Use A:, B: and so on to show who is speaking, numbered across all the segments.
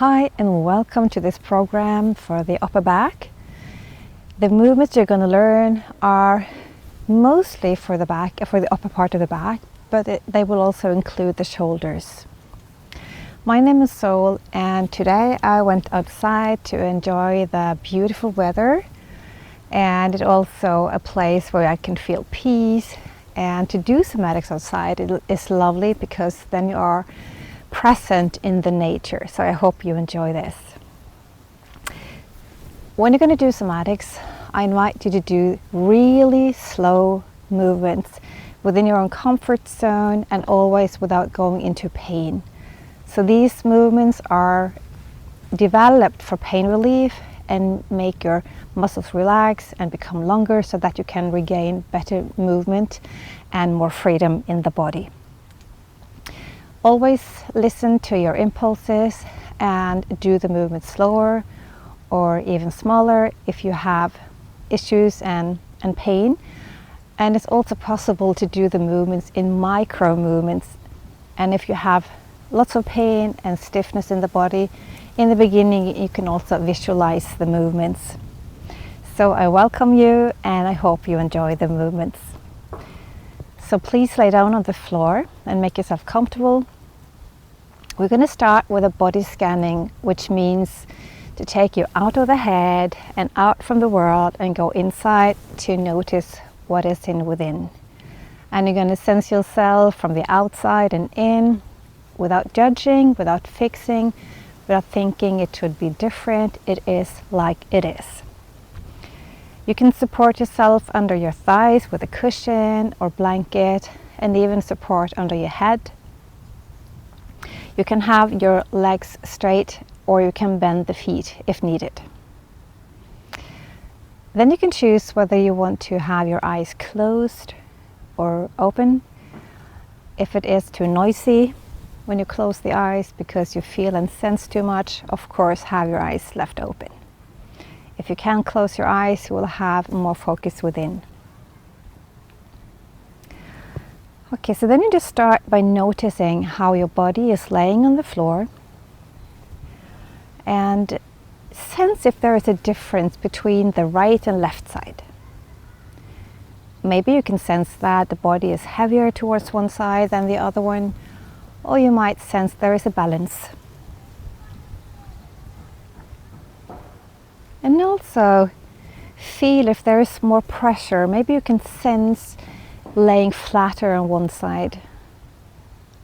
A: Hi and welcome to this program for the upper back. The movements you're going to learn are mostly for the back, for the upper part of the back, but they will also include the shoulders. My name is Sol, and today I went outside to enjoy the beautiful weather, and it's also a place where I can feel peace. And to do somatics outside is lovely because then you are present in the nature. So I hope you enjoy this. When you're going to do somatics, I invite you to do really slow movements within your own comfort zone and always without going into pain. So these movements are developed for pain relief and make your muscles relax and become longer so that you can regain better movement and more freedom in the body. Always listen to your impulses and do the movement slower or even smaller if you have issues and pain. And it's also possible to do the movements in micro movements. And if you have lots of pain and stiffness in the body, in the beginning you can also visualize the movements. So I welcome you and I hope you enjoy the movements. So please lay down on the floor and make yourself comfortable. We're going to start with a body scanning, which means to take you out of the head and out from the world and go inside to notice what is within. And you're going to sense yourself from the outside and in, without judging, without fixing, without thinking it should be different. It is like it is. You can support yourself under your thighs with a cushion or blanket, and even support under your head. You can have your legs straight, or you can bend the feet if needed. Then you can choose whether you want to have your eyes closed or open. If it is too noisy when you close the eyes because you feel and sense too much, of course have your eyes left open. If you can't close your eyes, you will have more focus within. Okay, so then you just start by noticing how your body is laying on the floor and sense if there is a difference between the right and left side. Maybe you can sense that the body is heavier towards one side than the other one, or you might sense there is a balance. And also feel if there is more pressure. Maybe you can sense laying flatter on one side.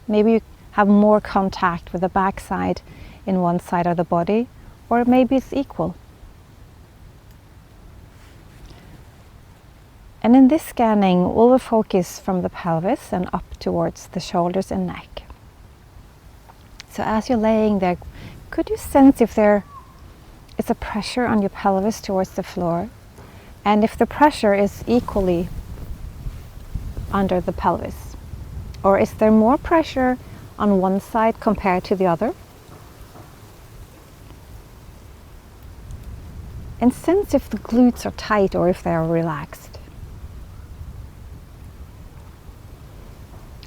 A: Maybe you have more contact with the back side in one side of the body, or maybe it's equal. And in this scanning, we will focus from the pelvis and up towards the shoulders and neck. So as you're laying there, could you sense if there is a pressure on your pelvis towards the floor, and if the pressure is equally under the pelvis, or is there more pressure on one side compared to the other? And sense if the glutes are tight or if they are relaxed.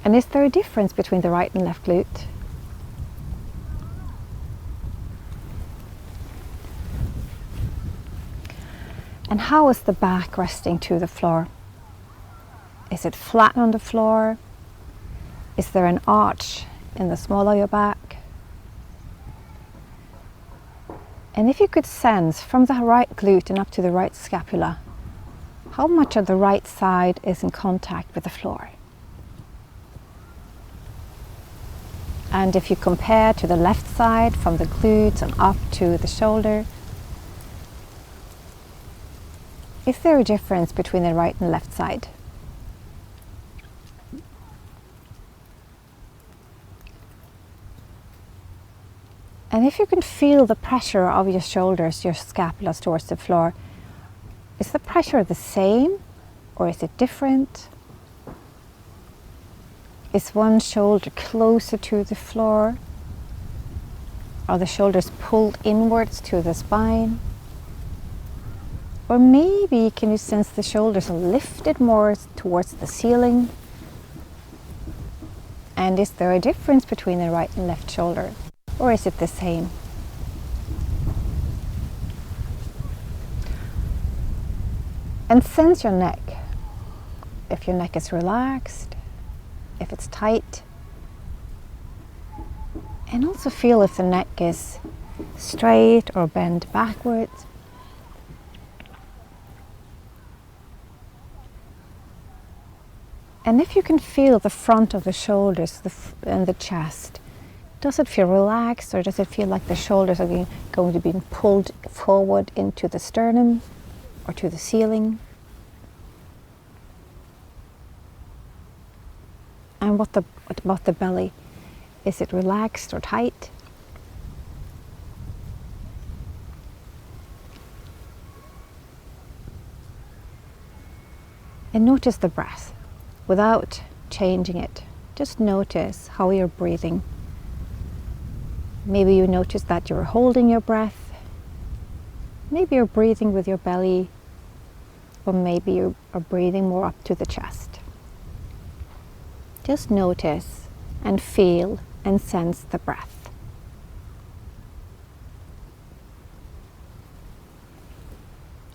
A: And is there a difference between the right and left glute? And how is the back resting to the floor? Is it flat on the floor? Is there an arch in the small of your back? And if you could sense from the right glute and up to the right scapula, how much of the right side is in contact with the floor? And if you compare to the left side from the glutes and up to the shoulder, is there a difference between the right and left side? And if you can feel the pressure of your shoulders, your scapulas towards the floor, is the pressure the same or is it different? Is one shoulder closer to the floor? Are the shoulders pulled inwards to the spine? Or maybe can you sense the shoulders are lifted more towards the ceiling? And is there a difference between the right and left shoulder? Or is it the same? And sense your neck. If your neck is relaxed, if it's tight. And also feel if the neck is straight or bent backwards. And if you can feel the front of the shoulders and the chest, does it feel relaxed, or does it feel like the shoulders are going to be pulled forward into the sternum or to the ceiling? And what about the belly? Is it relaxed or tight? And notice the breath without changing it. Just notice how you're breathing. Maybe you notice that you're holding your breath. Maybe you're breathing with your belly, or maybe you are breathing more up to the chest. Just notice and feel and sense the breath.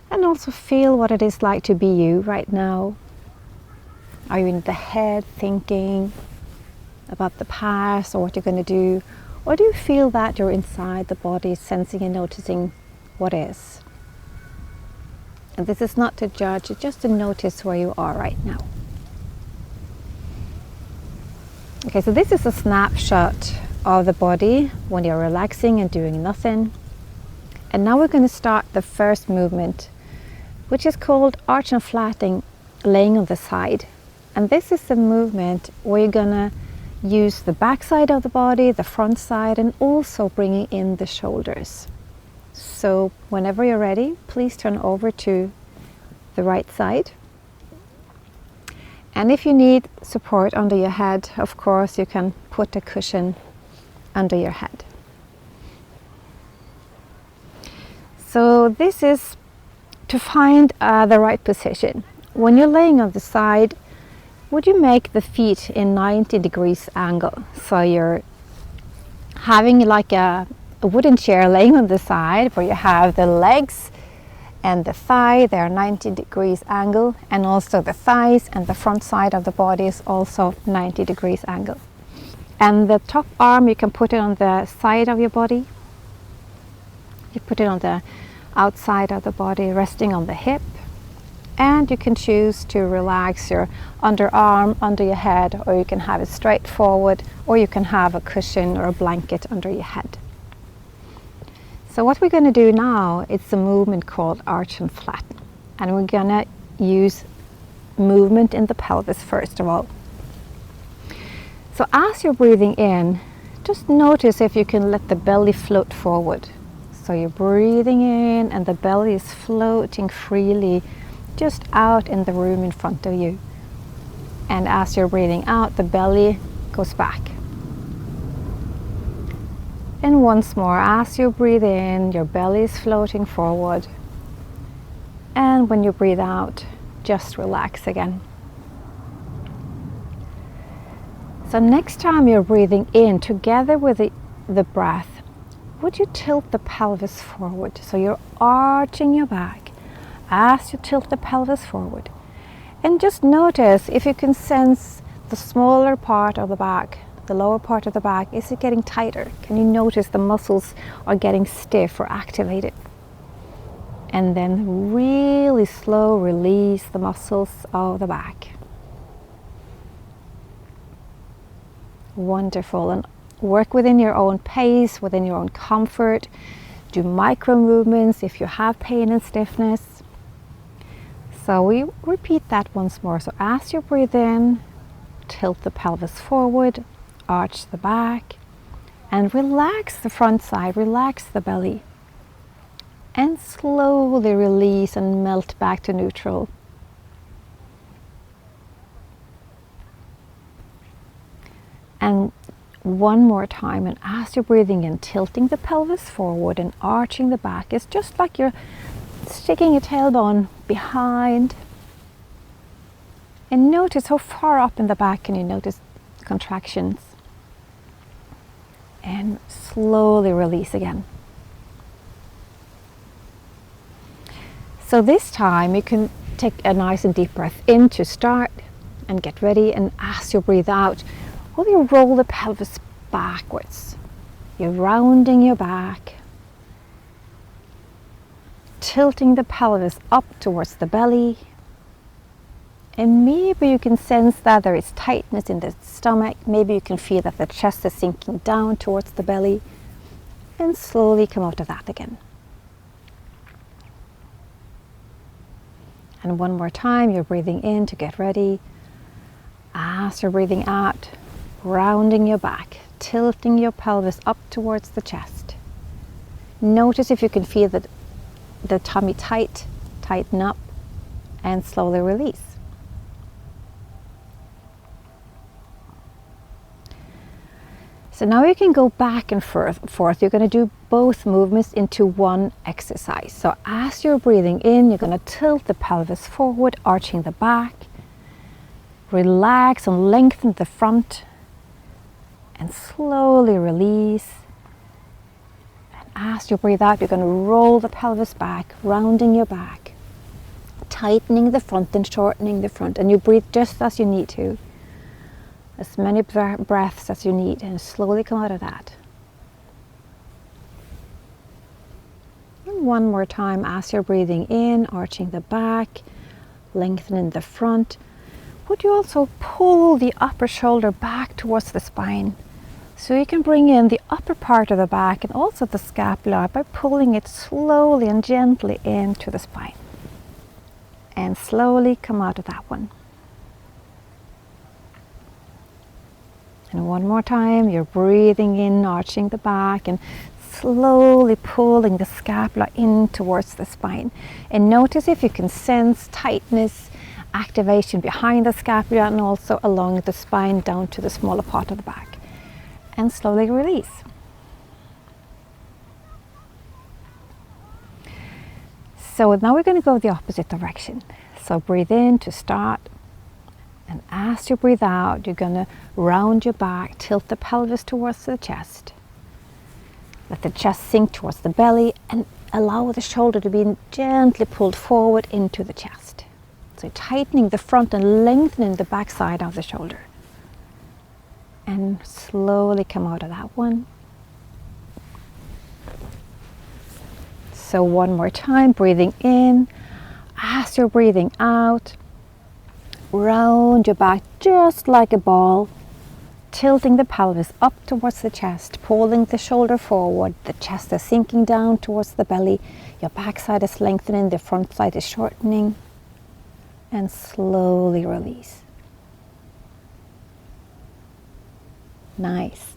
A: And also feel what it is like to be you right now. Are you in the head thinking about the past or what you're going to do? Or do you feel that you're inside the body, sensing and noticing what is? And this is not to judge, it's just to notice where you are right now. Okay, so this is a snapshot of the body when you're relaxing and doing nothing. And now we're going to start the first movement, which is called arch and flattening, laying on the side. And this is the movement where you're going to use the back side of the body, the front side, and also bringing in the shoulders. So whenever you're ready, please turn over to the right side. And if you need support under your head, of course, you can put a cushion under your head. So this is to find the right position. When you're laying on the side, would you make the feet in 90 degrees angle? So you're having like a wooden chair laying on the side where you have the legs and the thigh, they're 90 degrees angle, and also the thighs and the front side of the body is also 90 degrees angle. And the top arm, you can put it on the side of your body. You put it on the outside of the body, resting on the hip. And you can choose to relax your underarm under your head, or you can have it straight forward, or you can have a cushion or a blanket under your head. So what we're going to do now, it's a movement called arch and flatten. And we're going to use movement in the pelvis first of all. So as you're breathing in, just notice if you can let the belly float forward. So you're breathing in and the belly is floating freely just out in the room in front of you. And as you're breathing out, the belly goes back. And once more, as you breathe in, your belly is floating forward. And when you breathe out, just relax again. So next time you're breathing in, together with the breath, would you tilt the pelvis forward? So you're arching your back as you tilt the pelvis forward. And just notice if you can sense the smaller part of the back, the lower part of the back, is it getting tighter? Can you notice the muscles are getting stiff or activated? And then really slow release the muscles of the back. Wonderful. And work within your own pace, within your own comfort. Do micro movements if you have pain and stiffness. So we repeat that once more. So as you breathe in, tilt the pelvis forward, arch the back, and relax the front side, relax the belly. And slowly release and melt back to neutral. And one more time, and as you're breathing in, tilting the pelvis forward and arching the back, it's just like you're sticking your tailbone behind. And notice how far up in the back can you notice contractions. And slowly release again. So this time you can take a nice and deep breath in to start and get ready. And as you breathe out, will you roll the pelvis backwards? You're rounding your back, tilting the pelvis up towards the belly. And maybe you can sense that there is tightness in the stomach. Maybe you can feel that the chest is sinking down towards the belly. And slowly come out of that again. And one more time, you're breathing in to get ready. As you're breathing out, rounding your back, tilting your pelvis up towards the chest. Notice if you can feel the tummy tighten up, and slowly release. So now you can go back and forth. You're going to do both movements into one exercise. So as you're breathing in, you're going to tilt the pelvis forward, arching the back. Relax and lengthen the front. And slowly release. And as you breathe out, you're going to roll the pelvis back, rounding your back. Tightening the front and shortening the front. And you breathe just as you need to. As many breaths as you need, and slowly come out of that. And one more time as you're breathing in, arching the back, lengthening the front. Would you also pull the upper shoulder back towards the spine? So you can bring in the upper part of the back and also the scapula by pulling it slowly and gently into the spine. And slowly come out of that one. And one more time, you're breathing in, arching the back and slowly pulling the scapula in towards the spine. And notice if you can sense tightness, activation behind the scapula and also along the spine down to the smaller part of the back. And slowly release. So now we're going to go the opposite direction. So breathe in to start. And as you breathe out, you're going to round your back, tilt the pelvis towards the chest. Let the chest sink towards the belly and allow the shoulder to be gently pulled forward into the chest. So tightening the front and lengthening the back side of the shoulder. And slowly come out of that one. So one more time, breathing in. As you're breathing out, round your back just like a ball, tilting the pelvis up towards the chest, pulling the shoulder forward, the chest is sinking down towards the belly, your back side is lengthening, the front side is shortening, and slowly release. Nice.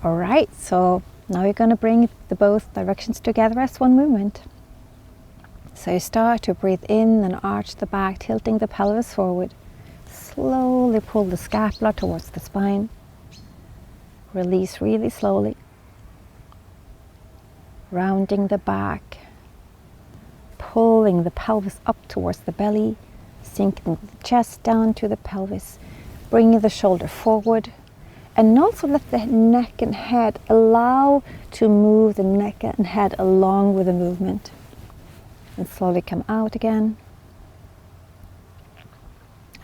A: All right, so now you're going to bring the both directions together as one movement. So you start to breathe in and arch the back, tilting the pelvis forward. Slowly pull the scapula towards the spine. Release really slowly. Rounding the back. Pulling the pelvis up towards the belly. Sinking the chest down to the pelvis. Bringing the shoulder forward. And also let the neck and head allow to move the neck and head along with the movement. And slowly come out again.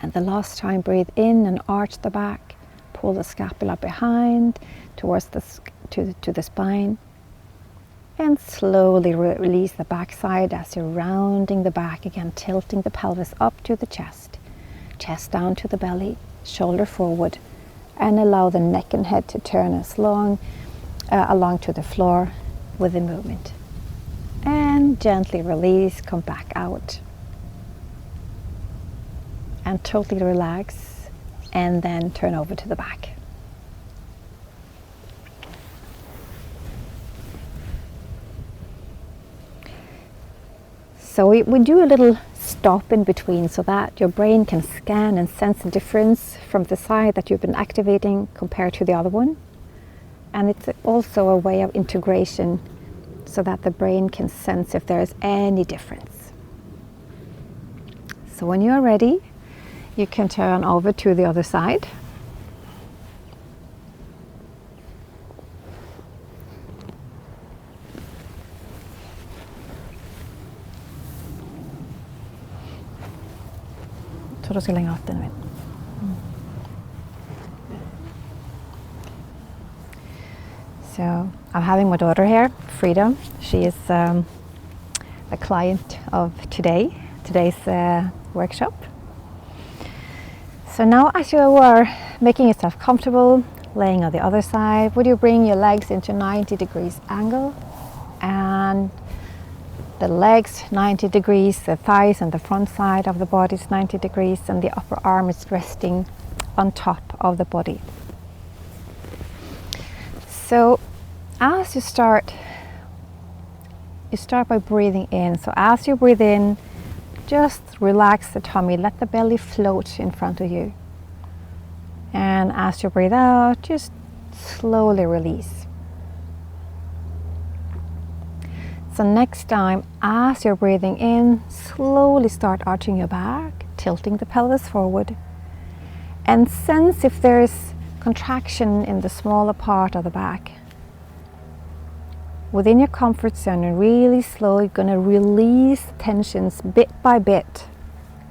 A: And the last time, breathe in and arch the back. Pull the scapula behind towards to the spine. And slowly release the back side as you're rounding the back again, tilting the pelvis up to the chest. Chest down to the belly, shoulder forward. And allow the neck and head to turn as along to the floor with the movement. And gently release, come back out. And totally relax, and then turn over to the back. So we do a little stop in between so that your brain can scan and sense the difference from the side that you've been activating compared to the other one. And it's also a way of integration so that the brain can sense if there is any difference. So when you're ready, you can turn over to the other side. Så du skal lenger opp den veien. So I'm having my daughter here, Frida. She is a client of today's workshop. So now as you are making yourself comfortable, laying on the other side, would you bring your legs into 90 degrees angle, and the legs 90 degrees, the thighs and the front side of the body is 90 degrees, and the upper arm is resting on top of the body. So as you start by breathing in. So as you breathe in, just relax the tummy, let the belly float in front of you. And as you breathe out, just slowly release. So next time, as you're breathing in, slowly start arching your back, tilting the pelvis forward, and sense if there's contraction in the smaller part of the back. Within your comfort zone, and really slowly going to release tensions bit by bit,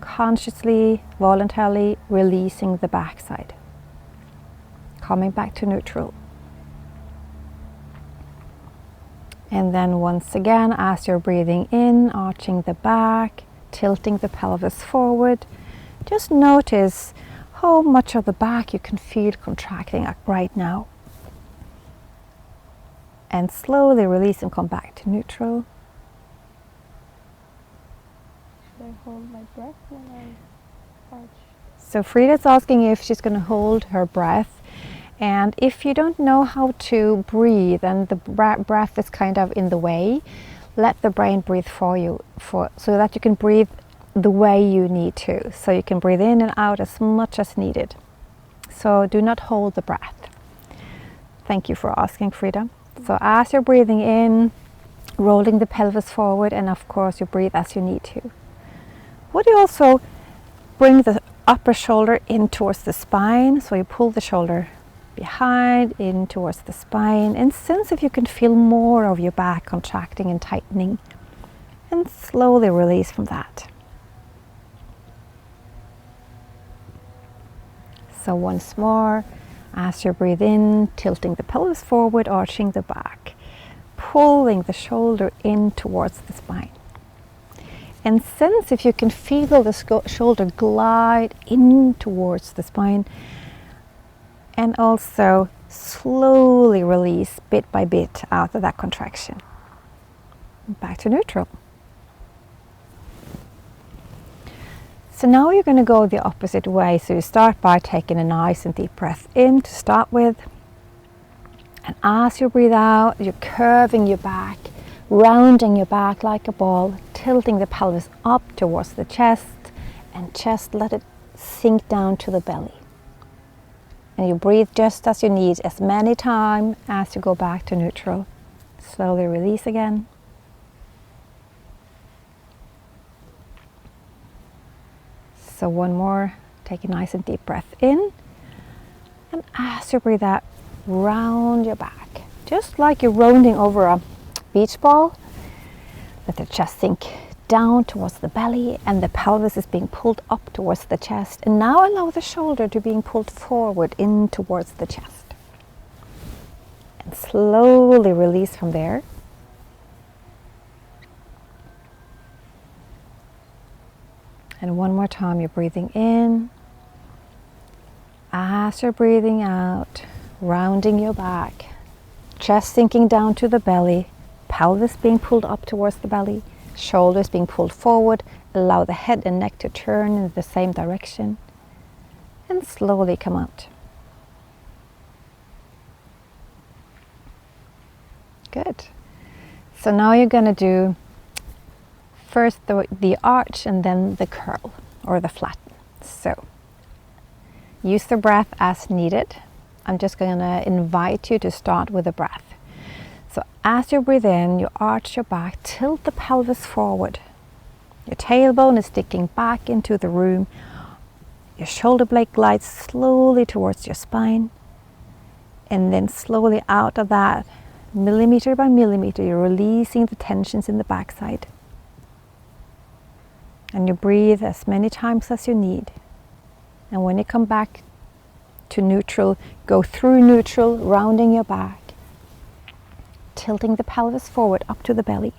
A: consciously, voluntarily releasing the backside. Coming back to neutral. And then once again, as you're breathing in, arching the back, tilting the pelvis forward, just notice how much of the back you can feel contracting right now. And slowly release and come back to neutral.
B: Should I hold my breath when I arch?
A: So Frida's asking if she's going to hold her breath. And if you don't know how to breathe and the breath is kind of in the way, let the brain breathe for you so that you can breathe the way you need to. So you can breathe in and out as much as needed. So do not hold the breath. Thank you for asking, Frida. So as you're breathing in, rolling the pelvis forward, and of course you breathe as you need to. Would you also bring the upper shoulder in towards the spine? So you pull the shoulder behind, in towards the spine, and sense if you can feel more of your back contracting and tightening, and slowly release from that. So once more, as you breathe in, tilting the pelvis forward, arching the back, pulling the shoulder in towards the spine. And sense if you can feel the shoulder glide in towards the spine, and also slowly release bit by bit out of that contraction. Back to neutral. So now you're going to go the opposite way. So you start by taking a nice and deep breath in to start with. And as you breathe out, you're curving your back, rounding your back like a ball, tilting the pelvis up towards the chest, and just let it sink down to the belly. And you breathe just as you need, as many times as you go back to neutral. Slowly release again. So one more, take a nice and deep breath in. And as you breathe out, round your back. Just like you're rounding over a beach ball. Let the chest sink down towards the belly, and the pelvis is being pulled up towards the chest. And now allow the shoulder to being pulled forward in towards the chest. And slowly release from there. And one more time, you're breathing in. As you're breathing out, rounding your back, chest sinking down to the belly, pelvis being pulled up towards the belly, shoulders being pulled forward. Allow the head and neck to turn in the same direction, and slowly come out. Good. So now you're going to do first the arch and then the curl or the flatten. So use the breath as needed. I'm just going to invite you to start with the breath. So as you breathe in, you arch your back, tilt the pelvis forward. Your tailbone is sticking back into the room. Your shoulder blade glides slowly towards your spine. And then slowly out of that, millimeter by millimeter, you're releasing the tensions in the backside. And you breathe as many times as you need. And when you come back to neutral, go through neutral, rounding your back, tilting the pelvis forward up to the belly,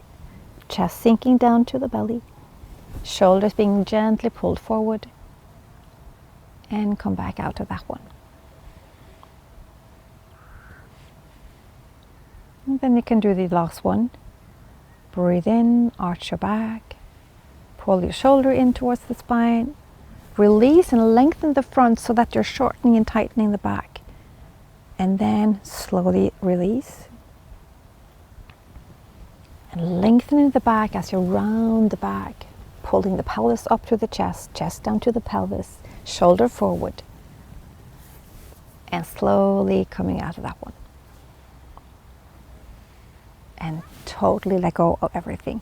A: chest sinking down to the belly, shoulders being gently pulled forward, and come back out of that one. And then you can do the last one. Breathe in, arch your back, pull your shoulder in towards the spine, release and lengthen the front so that you're shortening and tightening the back. And then slowly release. And lengthening the back as you round the back, pulling the pelvis up to the chest, chest down to the pelvis, shoulder forward. And slowly coming out of that one. And totally let go of everything.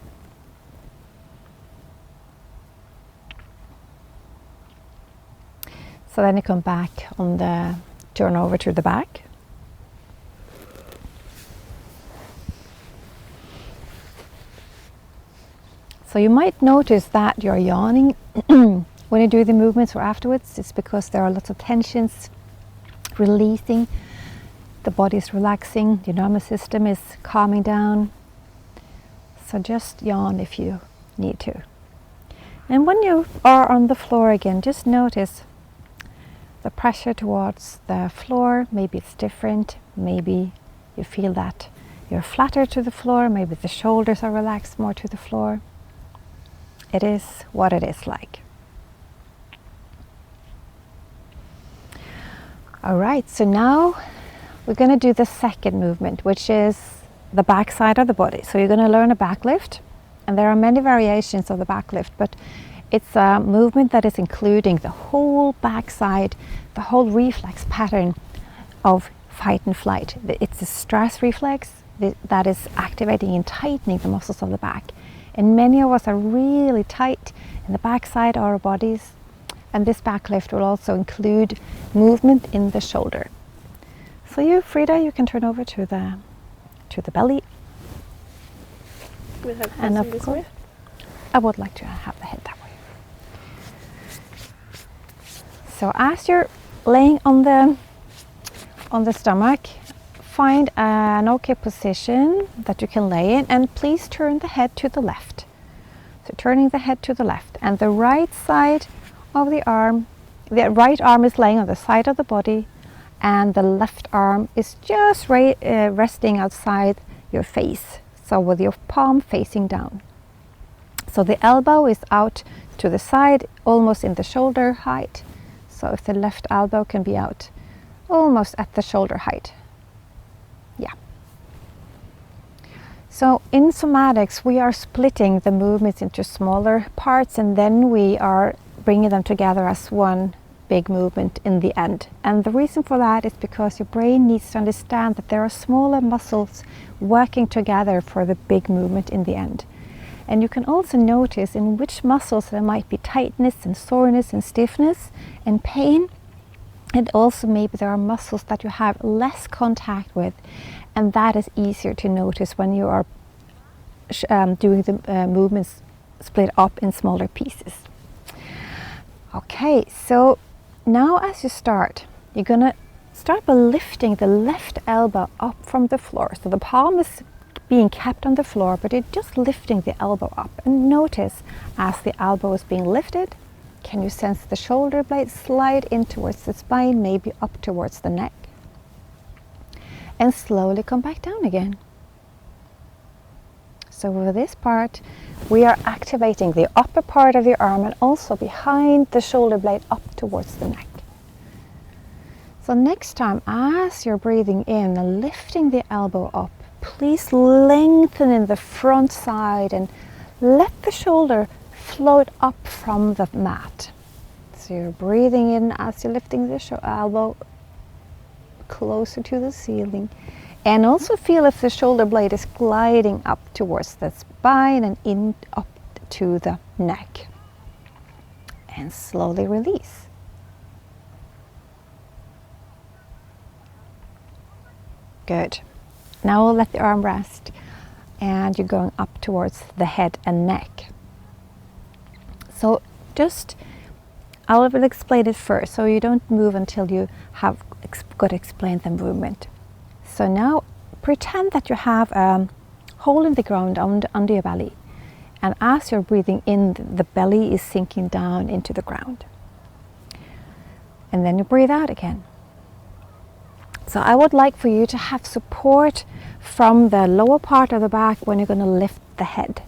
A: So then you come back on the, turn over to the back. So you might notice that you're yawning when you do the movements or afterwards. It's because there are lots of tensions releasing. The body is relaxing, the nervous system is calming down. So just yawn if you need to. And when you are on the floor again, just notice the pressure towards the floor. Maybe it's different. Maybe you feel that you're flatter to the floor. Maybe the shoulders are relaxed more to the floor. It is what it is like. All right, so now we're going to do the second movement, which is the back side of the body. So you're going to learn a back lift, and there are many variations of the back lift, but it's a movement that is including the whole back side, the whole reflex pattern of fight and flight. It's a stress reflex that is activating and tightening the muscles of the back. And many of us are really tight in the back side of our bodies. And this back lift will also include movement in the shoulder. So you, Frida, you can turn over to the belly.
B: We'll have
A: And
B: this
A: of
B: this
A: course,
B: way.
A: I would like to have the head that way. So as you're laying on the stomach, find an okay position that you can lay in, and please turn the head to the left. So turning the head to the left, and the right side of the arm, the right arm is laying on the side of the body, and the left arm is just resting outside your face, so with your palm facing down. So the elbow is out to the side, almost in the shoulder height. So if the left elbow can be out almost at the shoulder height. Yeah. So in somatics, we are splitting the movements into smaller parts, and then we are bringing them together as one big movement in the end. And the reason for that is because your brain needs to understand that there are smaller muscles working together for the big movement in the end. And you can also notice in which muscles there might be tightness and soreness and stiffness and pain. And also maybe there are muscles that you have less contact with, and that is easier to notice when you are doing the movements split up in smaller pieces. Okay, so now as you start, you're going to start by lifting the left elbow up from the floor. So the palm is being kept on the floor, but you're just lifting the elbow up. And notice as the elbow is being lifted, can you sense the shoulder blade slide in towards the spine, maybe up towards the neck? And slowly come back down again. So with this part, we are activating the upper part of the arm and also behind the shoulder blade up towards the neck. So next time, as you're breathing in and lifting the elbow up, please lengthen in the front side and let the shoulder float up from the mat. So you're breathing in as you're lifting the elbow closer to the ceiling. And also feel if the shoulder blade is gliding up towards the spine and in up to the neck. And slowly release. Good. Now we'll let the arm rest, and you're going up towards the head and neck. So just I will explain it first, so you don't move until you have got to explain the movement. So now pretend that you have a hole in the ground under your belly, and as you're breathing in, the belly is sinking down into the ground. And then you breathe out again. So I would like for you to have support from the lower part of the back when you're going to lift the head.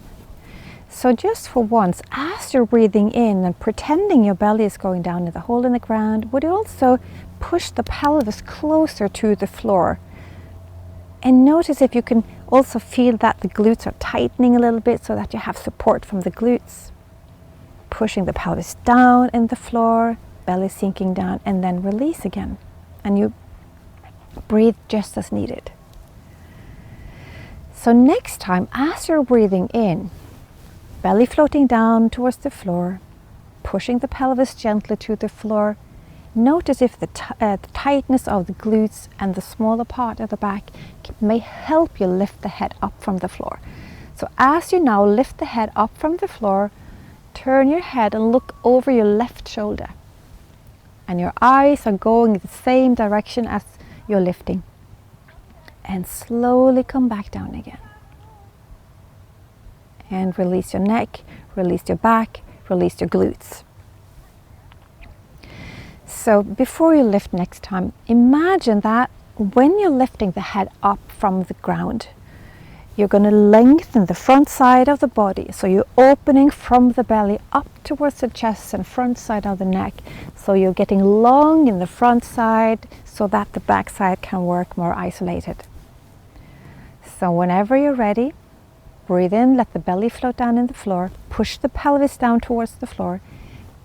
A: So just for once, as you're breathing in and pretending your belly is going down in the hole in the ground, would you also push the pelvis closer to the floor? And notice if you can also feel that the glutes are tightening a little bit so that you have support from the glutes. Pushing the pelvis down in the floor, belly sinking down, and then release again. And you breathe just as needed. So next time, as you're breathing in, belly floating down towards the floor, pushing the pelvis gently to the floor, notice if the tightness of the glutes and the smaller part of the back may help you lift the head up from the floor. So as you now lift the head up from the floor, turn your head and look over your left shoulder. And your eyes are going in the same direction as you're lifting. And slowly come back down again. And release your neck, release your back, release your glutes. So before you lift next time, imagine that when you're lifting the head up from the ground, you're going to lengthen the front side of the body. So you're opening from the belly up towards the chest and front side of the neck. So you're getting long in the front side so that the back side can work more isolated. So whenever you're ready, breathe in, let the belly float down in the floor, push the pelvis down towards the floor,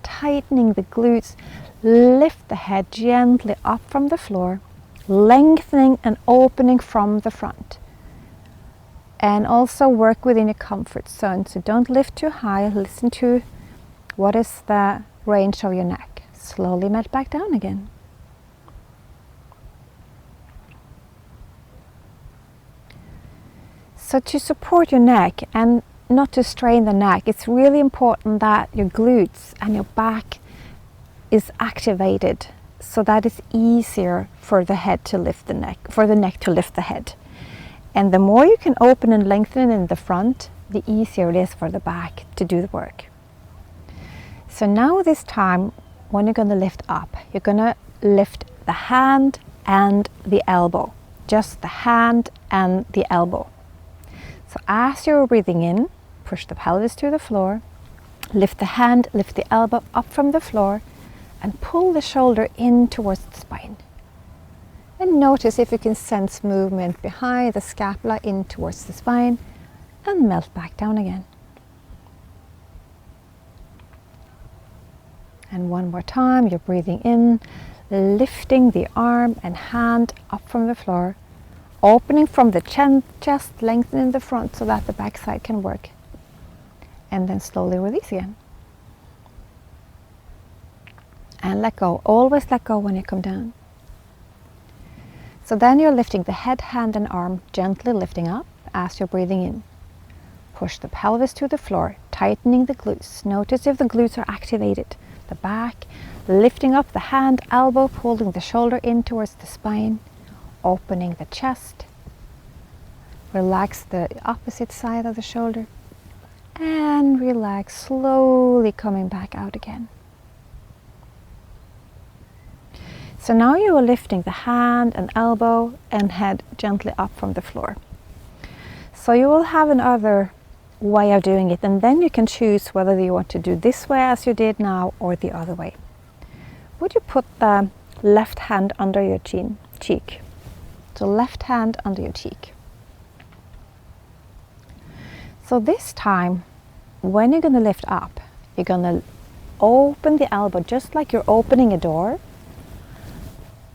A: tightening the glutes, lift the head gently up from the floor, lengthening and opening from the front. And also work within your comfort zone, so don't lift too high, listen to what is the range of your neck. Slowly melt back down again. So to support your neck and not to strain the neck, it's really important that your glutes and your back is activated so that it's easier for the head to lift the neck, for the neck to lift the head. And the more you can open and lengthen in the front, the easier it is for the back to do the work. So now this time, when you're going to lift up, you're going to lift the hand and the elbow. Just the hand and the elbow. So as you're breathing in, push the pelvis to the floor, lift the hand, lift the elbow up from the floor, and pull the shoulder in towards the spine. And notice if you can sense movement behind the scapula in towards the spine, and melt back down again. And one more time, you're breathing in, lifting the arm and hand up from the floor, opening from the chest, lengthening the front so that the back side can work. And then slowly release again. And let go. Always let go when you come down. So then you're lifting the head, hand and arm, gently lifting up as you're breathing in. Push the pelvis to the floor, tightening the glutes. Notice if the glutes are activated. The back, lifting up the hand, elbow, pulling the shoulder in towards the spine, opening the chest. Relax the opposite side of the shoulder. And relax, slowly coming back out again. So now you are lifting the hand and elbow and head gently up from the floor. So you will have another way of doing it, and then you can choose whether you want to do this way as you did now or the other way. Would you put the left hand under your cheek? So left hand under your cheek. So this time, when you're going to lift up, you're going to open the elbow just like you're opening a door,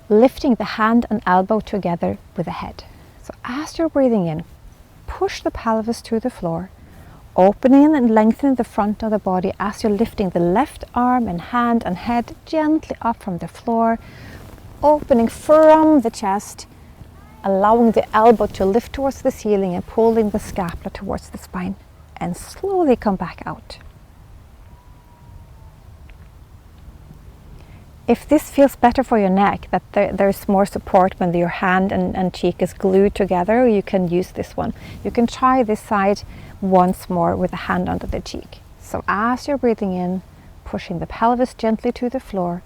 A: lifting the hand and elbow together with the head. So as you're breathing in, push the pelvis to the floor, opening and lengthening the front of the body as you're lifting the left arm and hand and head gently up from the floor, opening from the chest, allowing the elbow to lift towards the ceiling and pulling the scapula towards the spine, and slowly come back out. If this feels better for your neck, that there's more support when your hand and cheek is glued together, you can use this one. You can try this side once more with the hand under the cheek. So as you're breathing in, pushing the pelvis gently to the floor,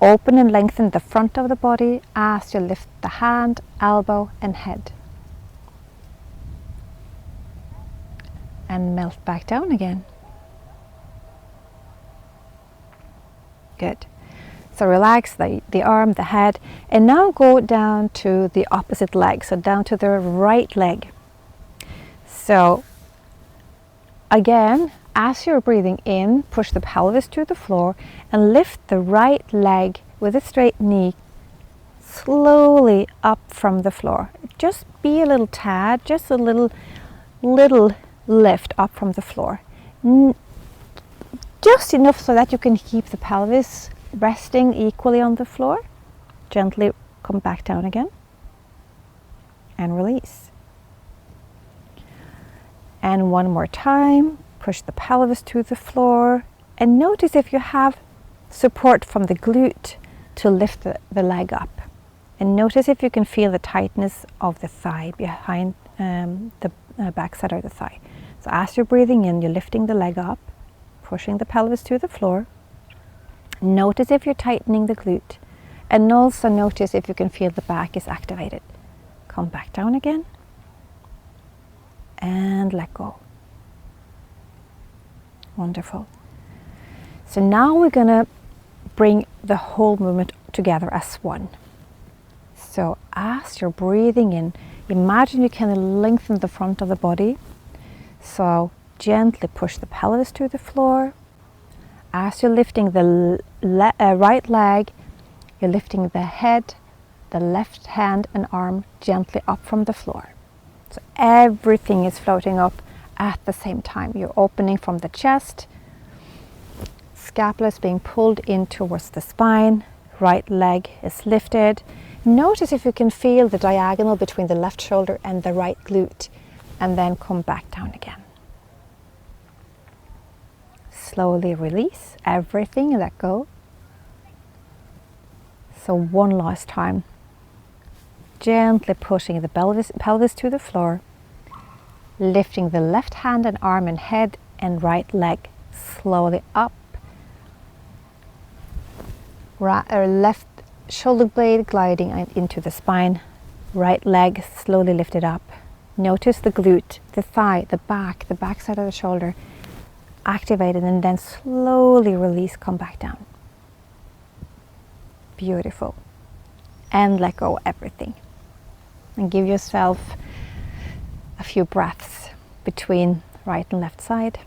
A: open and lengthen the front of the body as you lift the hand, elbow and head. And melt back down again. Good. So relax the arm, the head, and now go down to the opposite leg, so down to the right leg. So again, as you're breathing in, push the pelvis to the floor and lift the right leg with a straight knee slowly up from the floor. Just be a little tad, just a little lift up from the floor. Just enough so that you can keep the pelvis resting equally on the floor. Gently come back down again and release. And one more time, push the pelvis to the floor and notice if you have support from the glute to lift the leg up. And notice if you can feel the tightness of the thigh behind the backside of the thigh. So as you're breathing in, you're lifting the leg up, pushing the pelvis to the floor. Notice if you're tightening the glute, and also notice if you can feel the back is activated. Come back down again and let go. Wonderful. So now we're going to bring the whole movement together as one. So as you're breathing in, imagine you can lengthen the front of the body. So gently push the pelvis to the floor. As you're lifting the right leg, you're lifting the head, the left hand and arm gently up from the floor. So everything is floating up at the same time. You're opening from the chest, scapula is being pulled in towards the spine, right leg is lifted. Notice if you can feel the diagonal between the left shoulder and the right glute, and then come back down again. Slowly release everything, let go. So one last time. Gently pushing the pelvis to the floor, lifting the left hand and arm and head and right leg slowly up. Left shoulder blade gliding into the spine, right leg slowly lifted up. Notice the glute, the thigh, the back side of the shoulder activated, and then slowly release, come back down. Beautiful. And let go everything. And give yourself a few breaths between right and left side.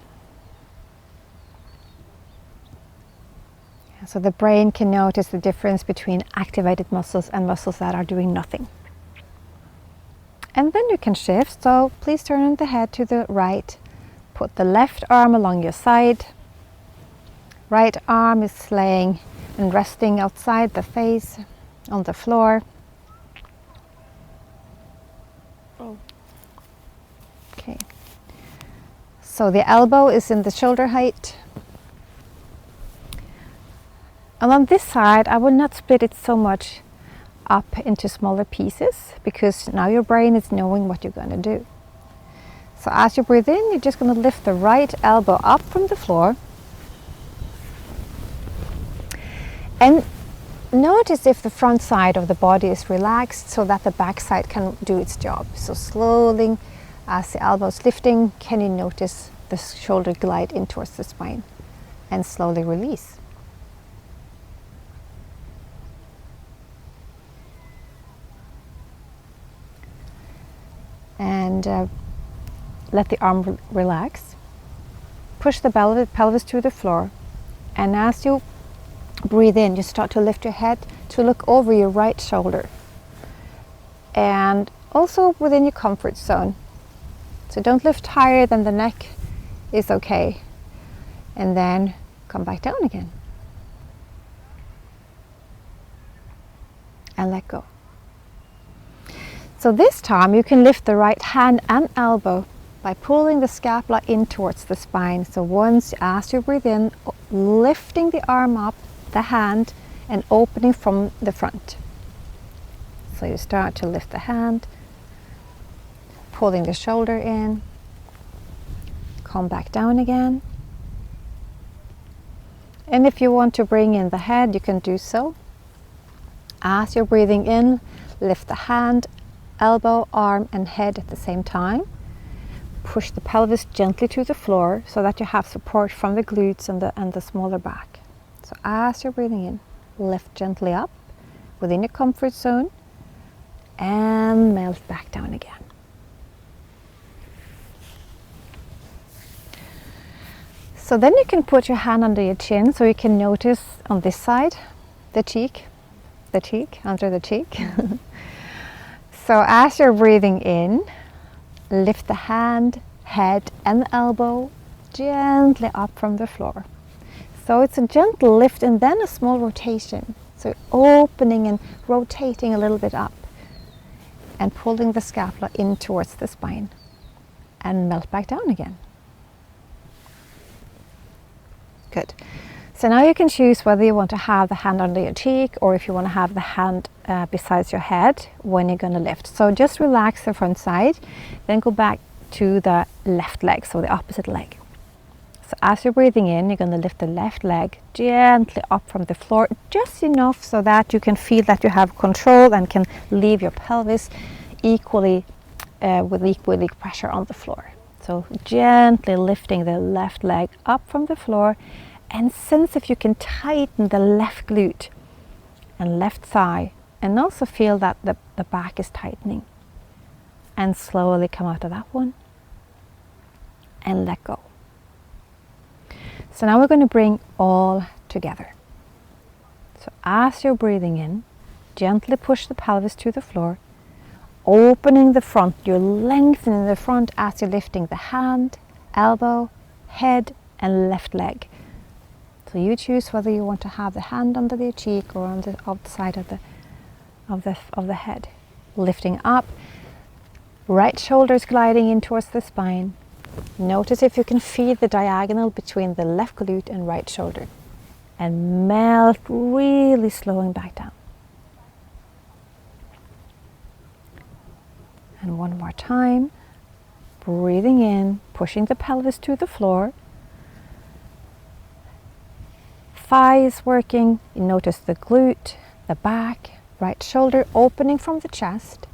A: So the brain can notice the difference between activated muscles and muscles that are doing nothing. And then you can shift, so please turn the head to the right. Put the left arm along your side. Right arm is laying and resting outside the face on the floor.
B: Oh.
A: Okay. So the elbow is in the shoulder height. And on this side, I will not split it so much up into smaller pieces, because now your brain is knowing what you're going to do. So as you breathe in, you're just going to lift the right elbow up from the floor. And notice if the front side of the body is relaxed so that the back side can do its job. So slowly, as the elbow is lifting, can you notice the shoulder glide in towards the spine, and slowly release. And let the arm relax. Push the pelvis to the floor, and as you breathe in, you start to lift your head to look over your right shoulder, and also within your comfort zone. So don't lift higher than the neck is okay, and then come back down again and let go. So this time you can lift the right hand and elbow by pulling the scapula in towards the spine. So once, as you breathe in, lifting the arm up, the hand, and opening from the front. So you start to lift the hand, pulling the shoulder in, come back down again. And if you want to bring in the head, you can do so. As you're breathing in, lift the hand, elbow, arm and head at the same time. Push the pelvis gently to the floor so that you have support from the glutes and the smaller back. So as you're breathing in, lift gently up within your comfort zone and melt back down again. So then you can put your hand under your chin so you can notice on this side, the cheek, under the cheek. So as you're breathing in, lift the hand, head and the elbow gently up from the floor. So it's a gentle lift and then a small rotation. So opening and rotating a little bit up and pulling the scapula in towards the spine and melt back down again. Good. So now you can choose whether you want to have the hand under your cheek or if you want to have the hand besides your head when you're going to lift. So just relax the front side, then go back to the left leg, so the opposite leg. So as you're breathing in, you're going to lift the left leg gently up from the floor, just enough so that you can feel that you have control and can leave your pelvis equally with equal pressure on the floor. So gently lifting the left leg up from the floor and sense if you can tighten the left glute and left thigh and also feel that the back is tightening. And slowly come out of that one and let go. So now we're going to bring all together. So as you're breathing in, gently push the pelvis to the floor, opening the front. You're lengthening the front as you're lifting the hand, elbow, head and left leg. So you choose whether you want to have the hand under the cheek or on the outside of the head. Lifting up, right shoulder is gliding in towards the spine. Notice if you can feel the diagonal between the left glute and right shoulder. And melt, really slowing back down. And one more time, breathing in, pushing the pelvis to the floor. Thigh is working, you notice the glute, the back, right shoulder opening from the chest.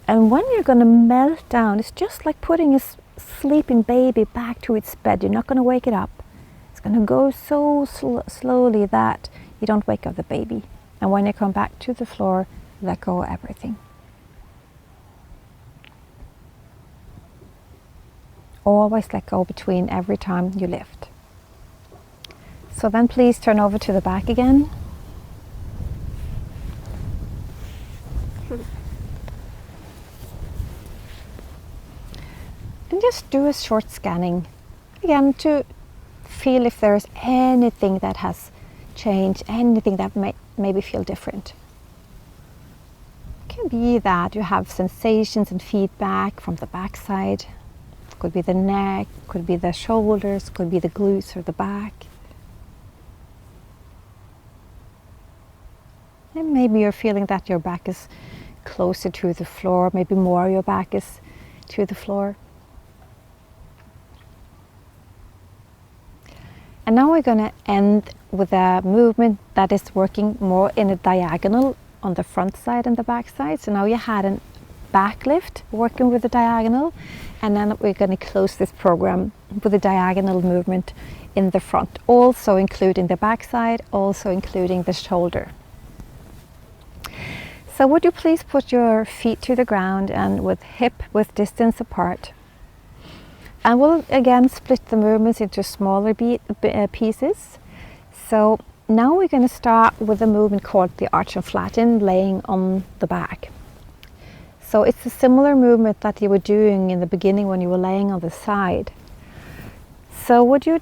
A: And when you're going to melt down, it's just like putting a sleeping baby back to its bed. You're not going to wake it up. It's going to go so slowly that you don't wake up the baby. And when you come back to the floor, let go of everything. Always let go between every time you lift. So then please turn over to the back again. And just do a short scanning again to feel if there is anything that has changed, anything that maybe feel different. It can be that you have sensations and feedback from the back side. Could be the neck, could be the shoulders, could be the glutes or the back. And maybe you're feeling that your back is closer to the floor, maybe more your back is to the floor. And now we're going to end with a movement that is working more in a diagonal on the front side and the back side. So now you had a back lift working with the diagonal, and then we're going to close this program with a diagonal movement in the front, also including the back side, also including the shoulder. So would you please put your feet to the ground and with hip width distance apart. And we'll again split the movements into smaller pieces. So now we're going to start with a movement called the arch and flatten, laying on the back. So it's a similar movement that you were doing in the beginning when you were laying on the side. So would you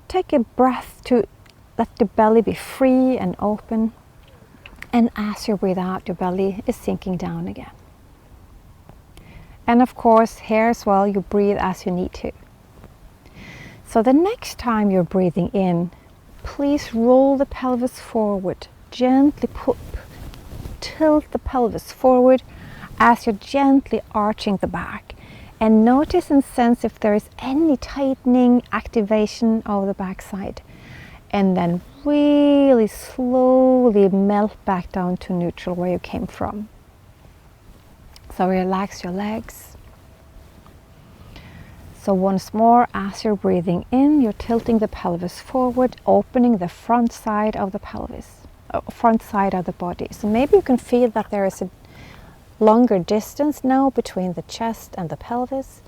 A: take a breath to let the belly be free and open, and as you breathe out, your belly is sinking down again. And of course, here as well, you breathe as you need to. So the next time you're breathing in, please roll the pelvis forward. Gently tilt the pelvis forward as you're gently arching the back. And notice and sense if there is any tightening, activation of the backside. And then really slowly melt back down to neutral where you came from. So relax your legs. So once more, as you're breathing in, you're tilting the pelvis forward, opening the front side of the pelvis, front side of the body. So maybe you can feel that there is a longer distance now between the chest and the pelvis,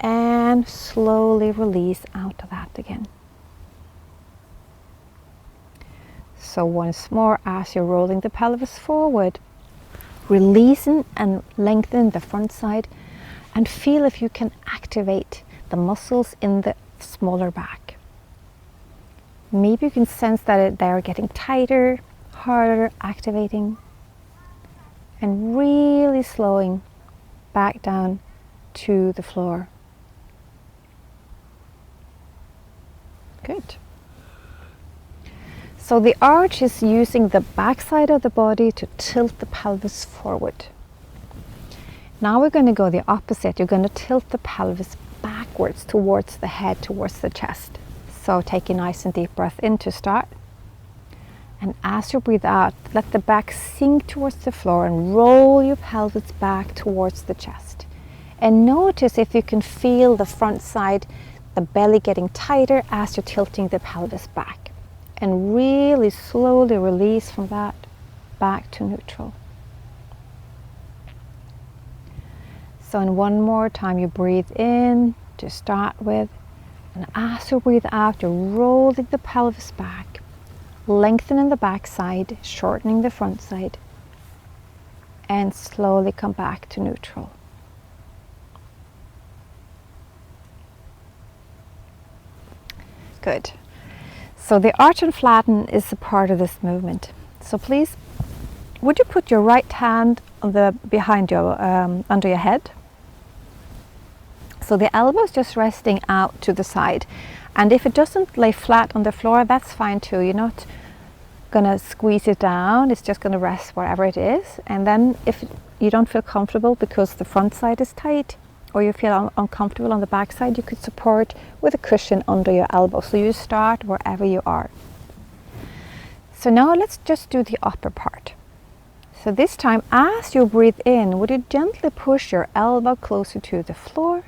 A: and slowly release out of that again. So once more, as you're rolling the pelvis forward, releasing and lengthening the front side, and feel if you can activate the muscles in the smaller back. Maybe you can sense that they're getting tighter, harder, activating, and really slowing back down to the floor. Good. So the arch is using the back side of the body to tilt the pelvis forward. Now we're going to go the opposite. You're going to tilt the pelvis backwards towards the head, towards the chest. So take a nice and deep breath in to start. And as you breathe out, let the back sink towards the floor and roll your pelvis back towards the chest. And notice if you can feel the front side, the belly getting tighter as you're tilting the pelvis back. And really slowly release from that back to neutral. So in one more time, you breathe in to start with. And as you breathe out, you're rolling the pelvis back, lengthening the back side, shortening the front side, and slowly come back to neutral. Good. So the arch and flatten is a part of this movement. So please, would you put your right hand on behind your under your head? So the elbow is just resting out to the side, and if it doesn't lay flat on the floor, that's fine too. You're not gonna squeeze it down, it's just gonna rest wherever it is. And then if you don't feel comfortable because the front side is tight, or you feel uncomfortable on the back side, you could support with a cushion under your elbow. So you start wherever you are. So now let's just do the upper part. So this time, as you breathe in, would you gently push your elbow closer to the floor,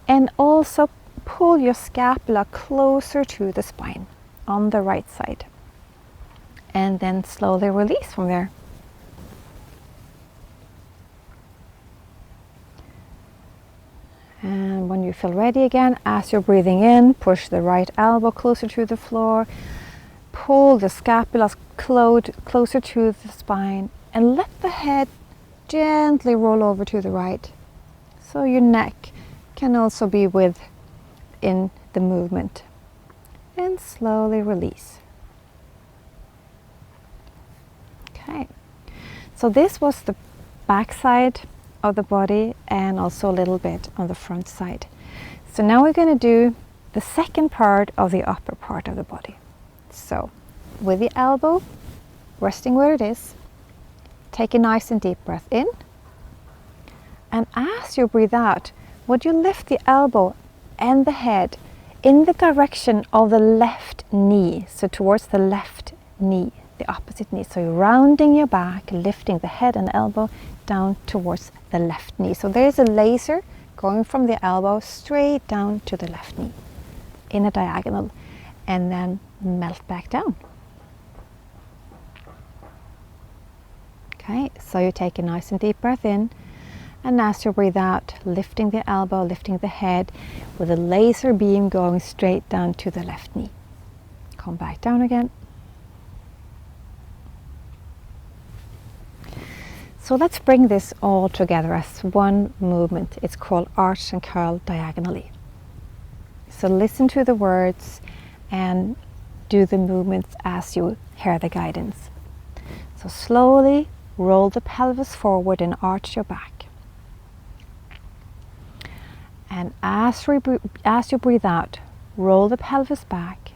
A: and also pull your scapula closer to the spine on the right side. And then slowly release from there. And when you feel ready again, as you're breathing in, push the right elbow closer to the floor, pull the scapula closer to the spine, and let the head gently roll over to the right. So your neck can also be within the movement. And slowly release. Okay. So this was the back side of the body, and also a little bit on the front side. So now we're going to do the second part of the upper part of the body. So with the elbow resting where it is, take a nice and deep breath in, and as you breathe out, would you lift the elbow and the head in the direction of the left knee, so towards the left knee, the opposite knee. So you're rounding your back, lifting the head and elbow down towards the left knee. So there's a laser going from the elbow straight down to the left knee in a diagonal, and then melt back down. Okay, so you take a nice and deep breath in, and as you breathe out, lifting the elbow, lifting the head, with a laser beam going straight down to the left knee. Come back down again. So let's bring this all together as one movement. It's called arch and curl diagonally. So listen to the words and do the movements as you hear the guidance. So slowly roll the pelvis forward and arch your back. And as you breathe out, roll the pelvis back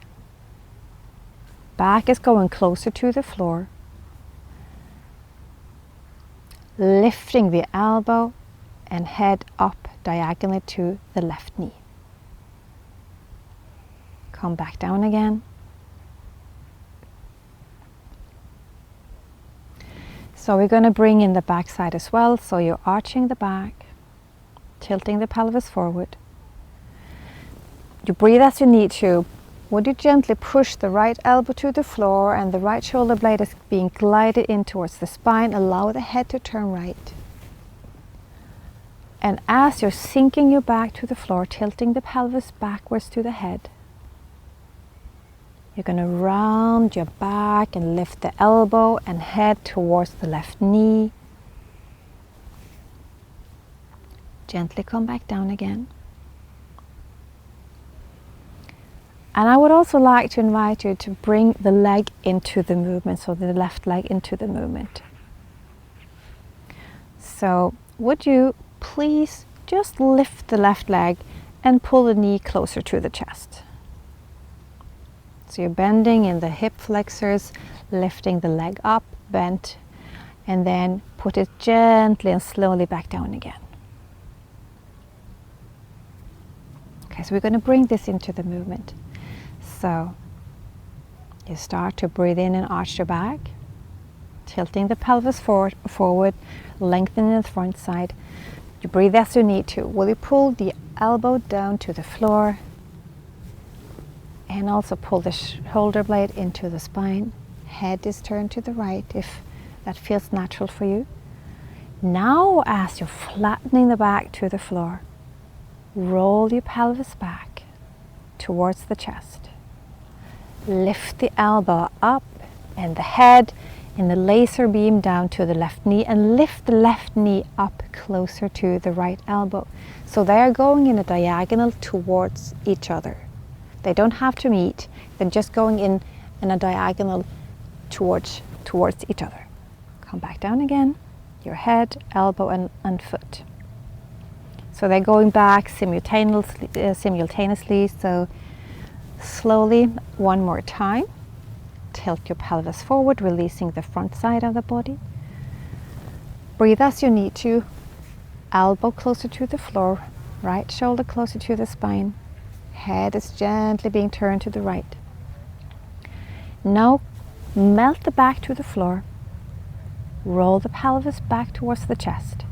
A: Back is going closer to the floor. Lifting the elbow and head up diagonally to the left knee. Come back down again. So we're going to bring in the back side as well. So you're arching the back, tilting the pelvis forward. You breathe as you need to. Would you gently push the right elbow to the floor and the right shoulder blade is being glided in towards the spine. Allow the head to turn right. And as you're sinking your back to the floor, tilting the pelvis backwards to the head, you're going to round your back and lift the elbow and head towards the left knee. Gently come back down again. And I would also like to invite you to bring the leg into the movement, so the left leg into the movement. So would you please just lift the left leg and pull the knee closer to the chest. So you're bending in the hip flexors, lifting the leg up, bent, and then put it gently and slowly back down again. Okay, so we're going to bring this into the movement. So you start to breathe in and arch your back, tilting the pelvis forward, lengthening the front side. You breathe as you need to. Will you pull the elbow down to the floor and also pull the shoulder blade into the spine. Head is turned to the right if that feels natural for you. Now as you're flattening the back to the floor, roll your pelvis back towards the chest. Lift the elbow up and the head in the laser beam down to the left knee, and lift the left knee up closer to the right elbow. So they are going in a diagonal towards each other. They don't have to meet, they're just going in a diagonal towards each other. Come back down again, your head, elbow and foot. So they're going back simultaneously, so slowly, one more time. Tilt your pelvis forward, releasing the front side of the body. Breathe as you need to. Elbow closer to the floor, right shoulder closer to the spine. Head is gently being turned to the right. Now melt the back to the floor. Roll the pelvis back towards the chest.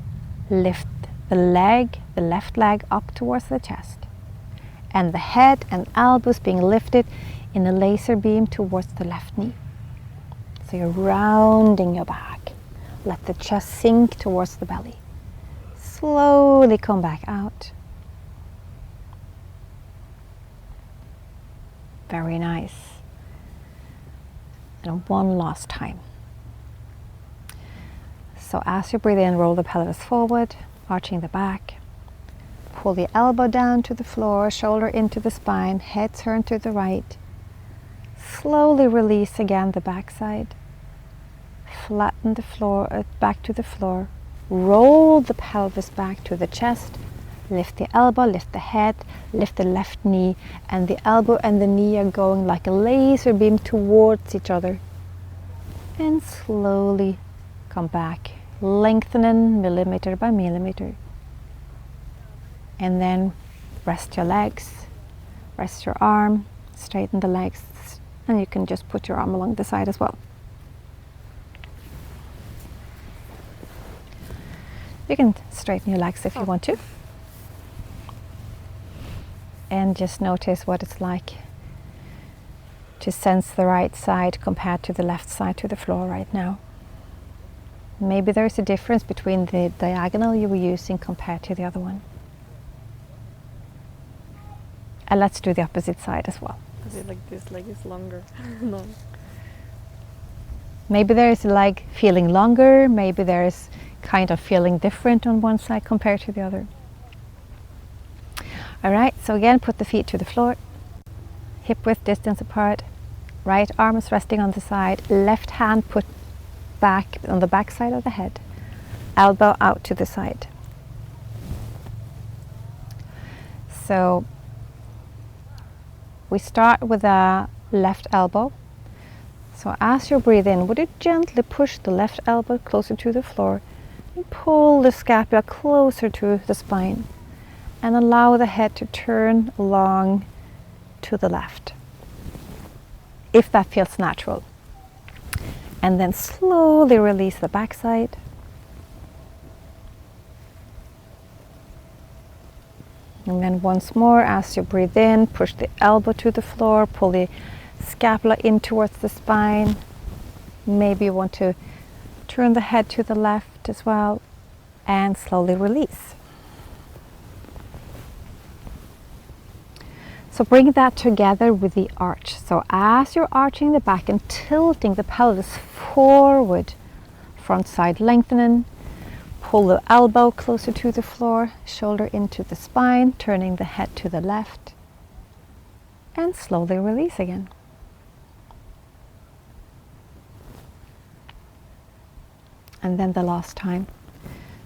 A: Lift the left leg up towards the chest. And the head and elbows being lifted in a laser beam towards the left knee. So you're rounding your back. Let the chest sink towards the belly. Slowly come back out. Very nice. And one last time. So as you breathe in, roll the pelvis forward, arching the back. Pull the elbow down to the floor, shoulder into the spine, head turned to the right. Slowly release again the backside. Flatten the floor, back to the floor. Roll the pelvis back to the chest. Lift the elbow, lift the head, lift the left knee, and the elbow and the knee are going like a laser beam towards each other. And slowly come back, lengthening millimeter by millimeter. And then rest your legs, rest your arm, straighten the legs, and you can just put your arm along the side as well. You can straighten your legs if you want to. And just notice what it's like to sense the right side compared to the left side to the floor right now. Maybe there's a difference between the diagonal you were using compared to the other one. And let's do the opposite side as well.
B: Is it like this leg is longer? No.
A: Maybe there's a leg feeling longer, maybe there's kind of feeling different on one side compared to the other. Alright, so again, put the feet to the floor, hip width distance apart, right arm is resting on the side, left hand put back on the back side of the head, elbow out to the side. So we start with a left elbow. So as you breathe in, would you gently push the left elbow closer to the floor and pull the scapula closer to the spine and allow the head to turn along to the left, if that feels natural. And then slowly release the backside. And then once more, as you breathe in, push the elbow to the floor, pull the scapula in towards the spine. Maybe you want to turn the head to the left as well, and slowly release. So bring that together with the arch. So as you're arching the back and tilting the pelvis forward, front side lengthening, pull the elbow closer to the floor, shoulder into the spine, turning the head to the left, and slowly release again. And then the last time.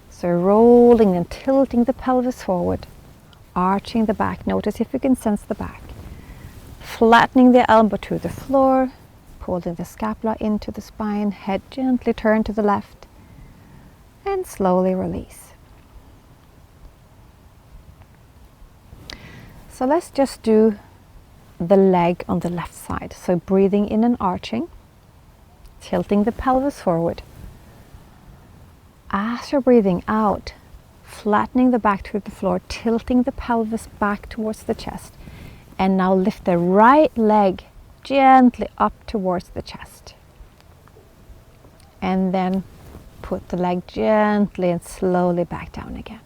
A: So rolling and tilting the pelvis forward, arching the back. Notice if you can sense the back. Flattening the elbow to the floor, pulling the scapula into the spine, head gently turn to the left, and slowly release. So let's just do the leg on the left side. So breathing in and arching, tilting the pelvis forward. As you're breathing out, flattening the back to the floor, tilting the pelvis back towards the chest. And now lift the right leg gently up towards the chest. And then put the leg gently and slowly back down again.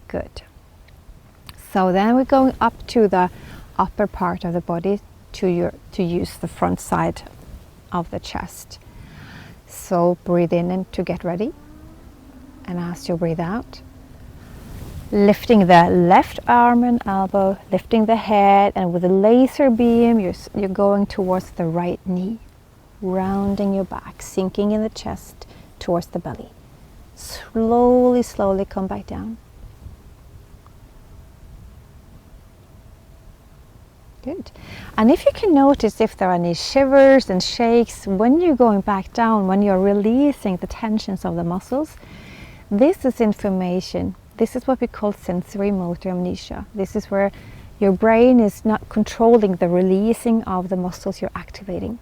A: Good. So then we're going up to the upper part of the body to use the front side of the chest. So breathe in and to get ready. And as you breathe out, lifting the left arm and elbow, lifting the head, and with a laser beam, you're going towards the right knee, rounding your back, sinking in the chest towards the belly. Slowly, slowly come back down. Good. And if you can notice if there are any shivers and shakes when you're going back down, when you're releasing the tensions of the muscles, this is information. This is what we call sensory motor amnesia. This is where your brain is not controlling the releasing of the muscles you're activating.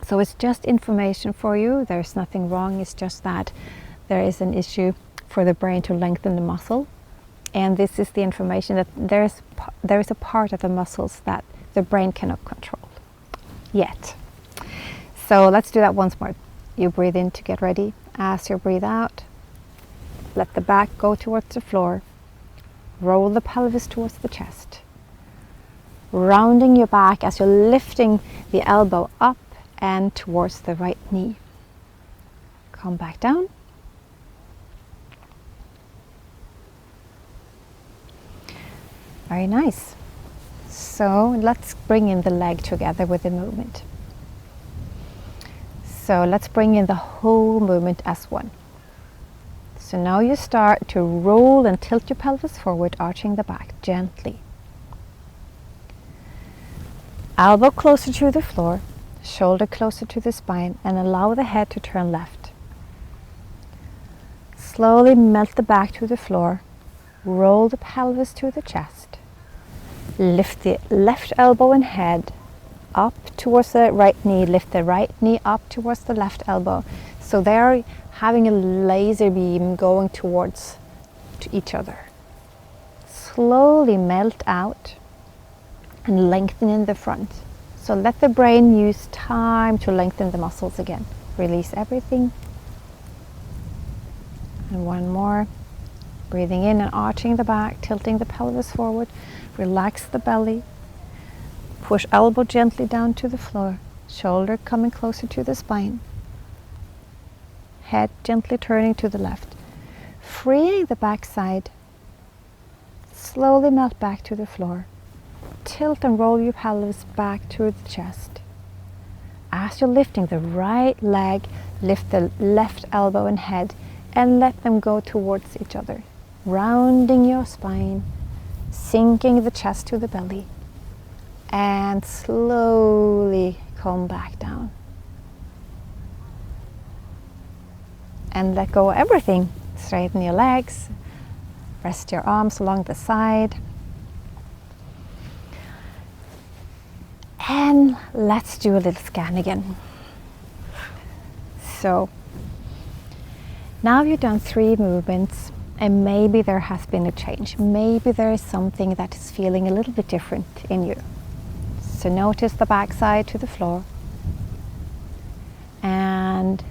A: So it's just information for you. There's nothing wrong. It's just that there is an issue for the brain to lengthen the muscle. And this is the information that there is a part of the muscles that the brain cannot control yet. So let's do that once more. You breathe in to get ready. As you breathe out, let the back go towards the floor. Roll the pelvis towards the chest. Rounding your back as you're lifting the elbow up and towards the right knee. Come back down. Very nice. So let's bring in the leg together with the movement. So let's bring in the whole movement as one. So now you start to roll and tilt your pelvis forward, arching the back gently. Elbow closer to the floor, shoulder closer to the spine, and allow the head to turn left. Slowly melt the back to the floor, roll the pelvis to the chest. Lift the left elbow and head up towards the right knee. Lift the right knee up towards the left elbow. So they're having a laser beam going towards each other. Slowly melt out and lengthen in the front. So let the brain use time to lengthen the muscles again. Release everything. And one more. Breathing in and arching the back, tilting the pelvis forward. Relax the belly. Push elbow gently down to the floor. Shoulder coming closer to the spine. Head gently turning to the left. Freeing the back side. Slowly melt back to the floor. Tilt and roll your pelvis back to the chest. As you're lifting the right leg, lift the left elbow and head and let them go towards each other. Rounding your spine, sinking the chest to the belly, and slowly come back down. And let go of everything. Straighten your legs, rest your arms along the side. And let's do a little scan again. So now you've done 3 movements, and maybe there has been a change. Maybe there is something that is feeling a little bit different in you. So notice the backside to the floor, and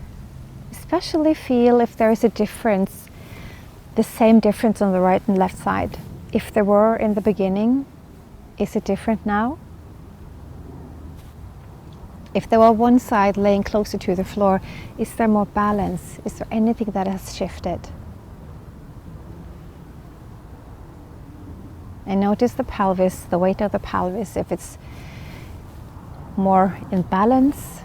A: especially feel if there is a difference, the same difference on the right and left side. If there were in the beginning, is it different now? If there were one side laying closer to the floor, is there more balance? Is there anything that has shifted? And notice the pelvis, the weight of the pelvis, if it's more in balance.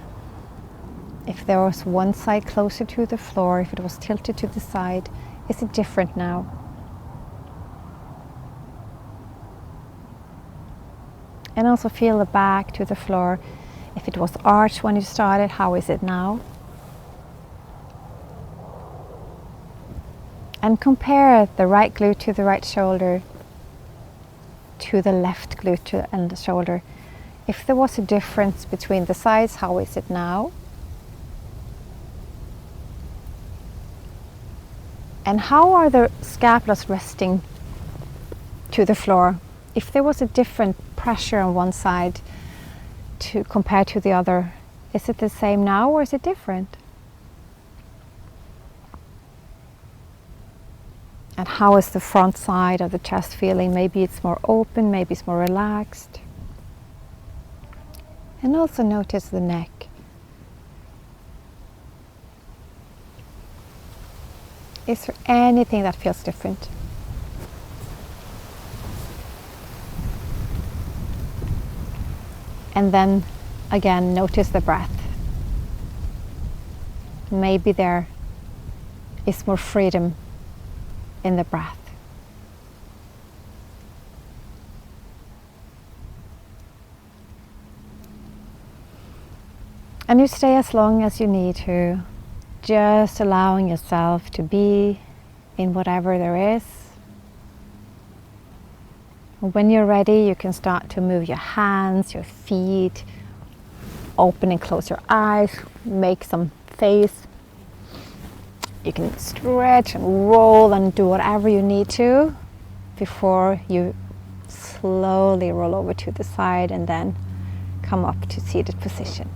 A: If there was one side closer to the floor, if it was tilted to the side, is it different now? And also feel the back to the floor. If it was arched when you started, how is it now? And compare the right glute to the right shoulder to the left glute and the shoulder. If there was a difference between the sides, how is it now? And how are the scapulas resting to the floor? If there was a different pressure on one side compared to the other, is it the same now or is it different? And how is the front side of the chest feeling? Maybe it's more open, maybe it's more relaxed. And also notice the neck. Is there anything that feels different? And then again, notice the breath. Maybe there is more freedom in the breath. And you stay as long as you need to, just allowing yourself to be in whatever there is. When you're ready, you can start to move your hands, your feet, open and close your eyes, make some face. You can stretch and roll and do whatever you need to before you slowly roll over to the side and then come up to seated position.